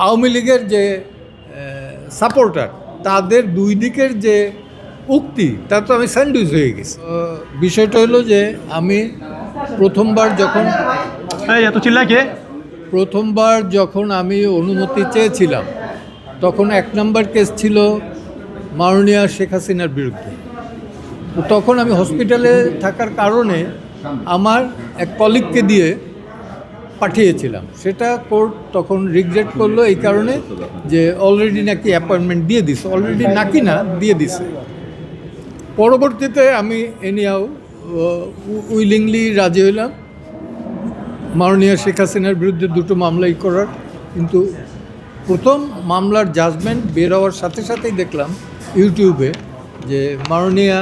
আওয়ামী লীগের যে সাপোর্টার তাদের দুই দিকের যে উক্তি তা তো আমি স্যান্ডউইচ হয়ে গেছি। বিষয়টা হলো যে আমি প্রথমবার যখন আমি অনুমতি চেয়েছিলাম তখন 1 নম্বর কেস ছিল মাননীয়া শেখ হাসিনার বিরুদ্ধে। তো তখন আমি হসপিটালে থাকার কারণে আমার এক কলিগকে দিয়ে পাঠিয়েছিলাম, সেটা কোর্ট তখন রিগ্রেট করলো এই কারণে যে অলরেডি নাকি অ্যাপয়েন্টমেন্ট দিয়ে দিছে, অলরেডি নাকি না দিয়ে দিছে। পরবর্তীতে আমি এনিয়াও উইলিংলি রাজি হইলাম মাননীয়া শেখ হাসিনার বিরুদ্ধে 2টো মামলাই করার। কিন্তু প্রথম মামলার জাজমেন্ট বের হওয়ার সাথে সাথেই দেখলাম ইউটিউবে যে মাননীয়া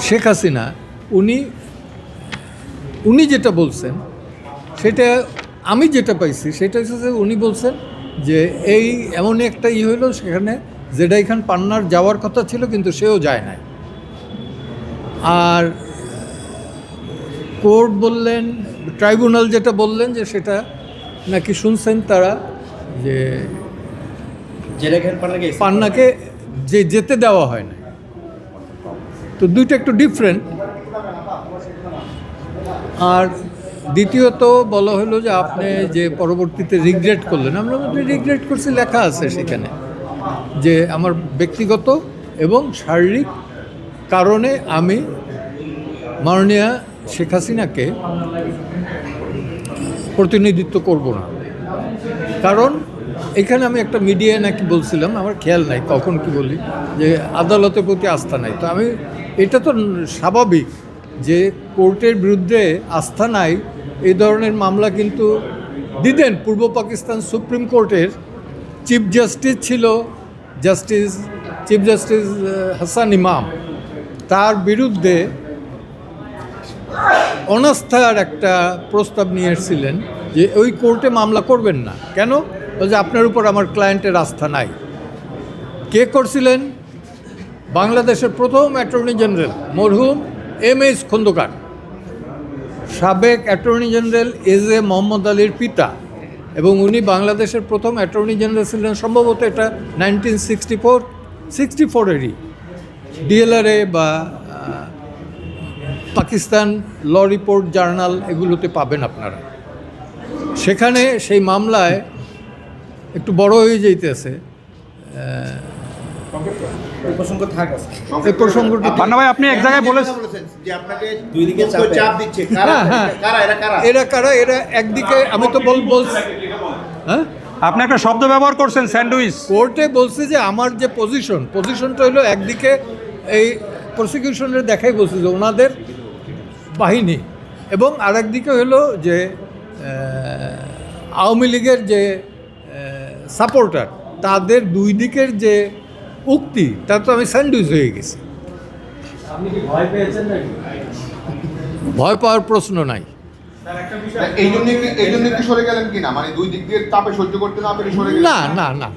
শেখ হাসিনা উনি যেটা বলছেন সেটা আমি যেটা পাইছি সেটা হচ্ছে যে উনি বলছেন যে এই এমন একটা হইল সেখানে জেডাই খান পান্নার যাওয়ার কথা ছিল কিন্তু সেও যায় নাই। আর কোর্ট বললেন, ট্রাইব্যুনাল যেটা বললেন যে সেটা নাকি শুনছেন তারা যে পান্নাকে যেতে দেওয়া হয় না। তো দুইটা একটু ডিফারেন্ট। আর দ্বিতীয়ত বলা হলো যে আপনি যে পরবর্তীতে রিগ্রেট করলেন, আমরা রিগ্রেট করছি লেখা আছে সেখানে যে আমার ব্যক্তিগত এবং শারীরিক কারণে আমি মাননীয়া শেখ হাসিনাকে প্রতিনিধিত্ব করব না। কারণ এখানে আমি একটা মিডিয়ায় নাকি বলছিলাম, আমার খেয়াল নাই কখন কি বলি, যে আদালতের প্রতি আস্থা নাই। তো আমি এটা তো স্বাভাবিক যে কোর্টের বিরুদ্ধে আস্থা নাই এই ধরনের মামলা কিন্তু দিতেন। পূর্ব পাকিস্তান সুপ্রিম কোর্টের চিফ জাস্টিস ছিল চিফ জাস্টিস হাসান ইমাম, তার বিরুদ্ধে অনাস্থার একটা প্রস্তাব নিয়ে এসেছিলেন যে ওই কোর্টে মামলা করবেন না। কেন? যে আপনার উপর আমার ক্লায়েন্টের আস্থা নাই। কে করছিলেন? বাংলাদেশের প্রথম অ্যাটর্নি জেনারেল মরহুম এম.এইচ খন্দকার, সাবেক অ্যাটর্নি জেনারেল এ মোহাম্মদ আলীর পিতা, এবং উনি বাংলাদেশের প্রথম অ্যাটর্নি জেনারেল ছিলেন সম্ভবত এটা 1964-এরই। ডিএলআরএ বা পাকিস্তান ল রিপোর্ট জার্নাল এগুলোতে পাবেন আপনারা। সেখানে সেই মামলায় একটু বড় হয়ে যাইতেছে আপনি এক জায়গায় বলেছেন যে আপনাকে দুই দিকে চাপ দিচ্ছে, এরা কারা? এরা একদিকে আমি তো বলছি, হ্যাঁ আপনি একটা শব্দ ব্যবহার করছেন স্যান্ডউইচ। কোর্টে বলছে যে আমার যে পজিশনটা হলো একদিকে এই প্রসিকিউশনের দেখাই বলছে যে ওনাদের বাহিনী, এবং আরেকদিকে হলো যে আওয়ামী লীগের যে সাপোর্টার তাদের দুই দিকের যে উক্তি তা তো আমি স্যান্ডউইচ হয়ে গেছি। ভয় পাওয়ার প্রশ্ন নাই। এই জন্য কি সরে গেলেন কিনা, মানে দুই দিক দিয়ে চাপে সহ্য করতে না পেরে সরে গেলেন? না না না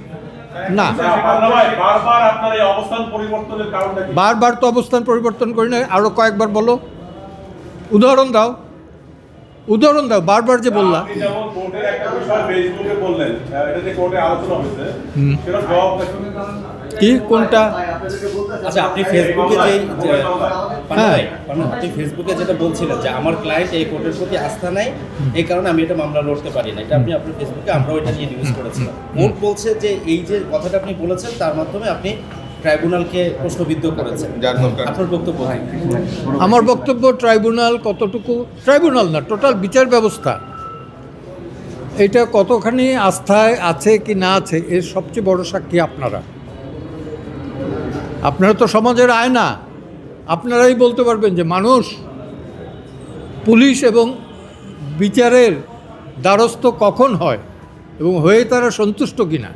না, বারবার তো অবস্থান পরিবর্তন করি না। আরো কয়েকবার বলো, উদাহরণ দাও, বারবার যে বললাম। কি কোনটা? আচ্ছা, আপনি ফেসবুকে যেটা বলছিলেন যে আমার ক্লায়েন্ট এই কোর্টের প্রতি আস্থা নাই, এই কারণে আমি এটা মামলা লড়তে পারি না, এটা আপনি আপনার ফেসবুকে, আমরাও এটা নিয়ে নিউজ করেছিলাম। কোর্ট বলছে যে এই যে কথাটা আপনি বলেছেন তার মাধ্যমে আপনি ট্রাইব্যুনালকে প্রশ্নবিদ্ধ করেছেন। আপনার বক্তব্য? আমার বক্তব্য ট্রাইব্যুনাল কতটুকু, ট্রাইব্যুনাল না, টোটাল বিচার ব্যবস্থা এটা কতখানি আস্থায় আছে কি না আছে এর সবচেয়ে বড় সাক্ষী আপনারা তো সমাজের আয়না। আপনারাই বলতে পারবেন যে মানুষ পুলিশ এবং বিচারের দ্বারস্থ কখন হয় এবং হয়ে তারা সন্তুষ্ট কিনা।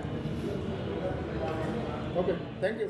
ওকে, থ্যাংক ইউ।